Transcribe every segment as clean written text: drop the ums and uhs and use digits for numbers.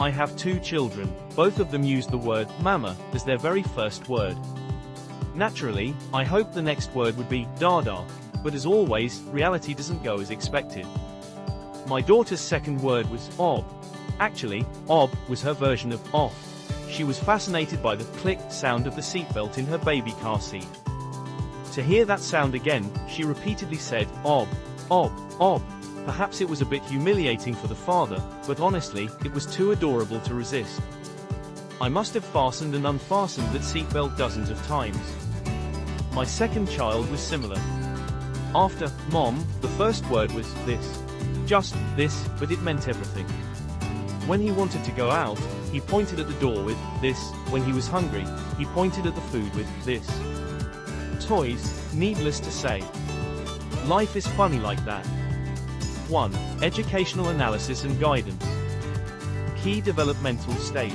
I have 2 children. Both of them use the word mama as their very first word. Naturally, I hoped the next word would be dada, but as always, reality doesn't go as expected. My daughter's second word was ob. Actually, ob was her version of off. She was fascinated by the click sound of the seatbelt in her baby car seat. To hear that sound again, she repeatedly said, ob, ob, ob. Perhaps it was a bit humiliating for the father, but honestly, it was too adorable to resist. I must have fastened and unfastened that seatbelt dozens of times. My second child was similar. After mom, the first word was this. Just this, but it meant everything. When he wanted to go out, he pointed at the door with this. When he was hungry, he pointed at the food with this. Toys, needless to say. Life is funny like that. 1. Educational analysis and guidance. Key developmental stage.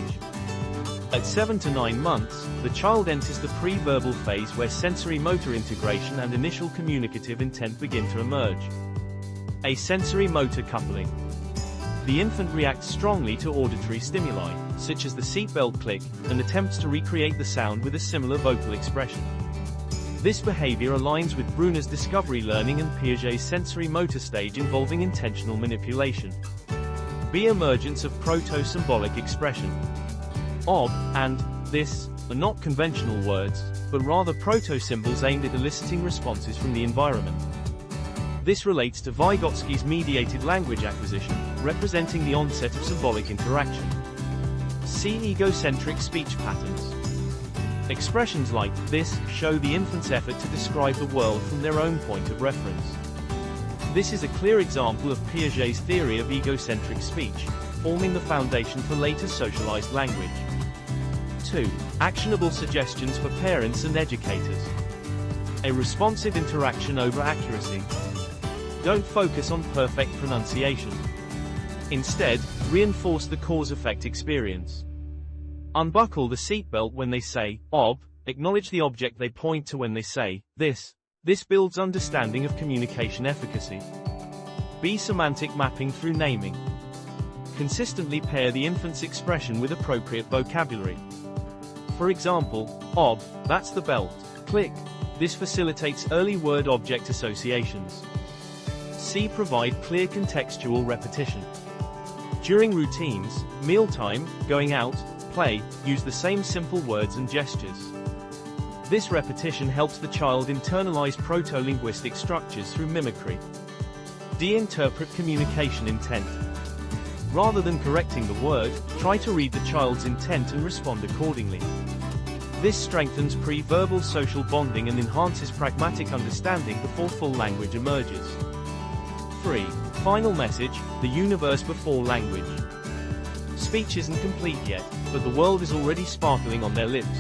At 7 to 9 months, the child enters the pre-verbal phase where sensory-motor integration and initial communicative intent begin to emerge. A sensory-motor coupling. The infant reacts strongly to auditory stimuli, such as the seatbelt click, and attempts to recreate the sound with a similar vocal expression. This behavior aligns with Bruner's discovery learning and Piaget's sensory-motor stage involving intentional manipulation. B. Emergence of proto-symbolic expression. Ob and this are not conventional words, but rather proto-symbols aimed at eliciting responses from the environment. This relates to Vygotsky's mediated language acquisition, representing the onset of symbolic interaction. See egocentric speech patterns. Expressions like this show the infant's effort to describe the world from their own point of reference. This is a clear example of Piaget's theory of egocentric speech, forming the foundation for later socialized language. 2. Actionable suggestions for parents and educators. A responsive interaction over accuracy. Don't focus on perfect pronunciation. Instead, reinforce the cause-effect experience. Unbuckle the seatbelt when they say, ob, acknowledge the object they point to when they say, this. This builds understanding of communication efficacy. B. Semantic mapping through naming. Consistently pair the infant's expression with appropriate vocabulary. For example, ob, that's the belt, click. This facilitates early word-object associations. C. Provide clear contextual repetition. During routines, mealtime, going out, play, use the same simple words and gestures. This repetition helps the child internalize proto-linguistic structures through mimicry. D. Interpret communication intent. Rather than correcting the word, try to read the child's intent and respond accordingly. This strengthens pre-verbal social bonding and enhances pragmatic understanding before full language emerges. 3. Final message, the universe before language. Speech isn't complete yet, but the world is already sparkling on their lips.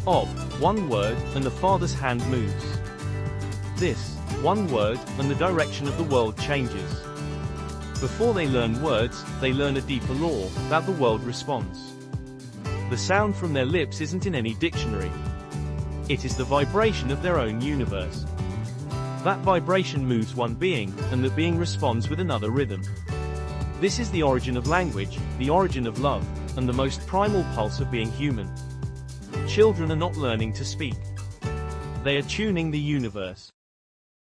Ob, one word, and the father's hand moves. This, one word, and the direction of the world changes. Before they learn words, they learn a deeper law, that the world responds. The sound from their lips isn't in any dictionary. It is the vibration of their own universe. That vibration moves one being, and that being responds with another rhythm. This is the origin of language, the origin of love, and the most primal pulse of being human. Children are not learning to speak. They are tuning the universe.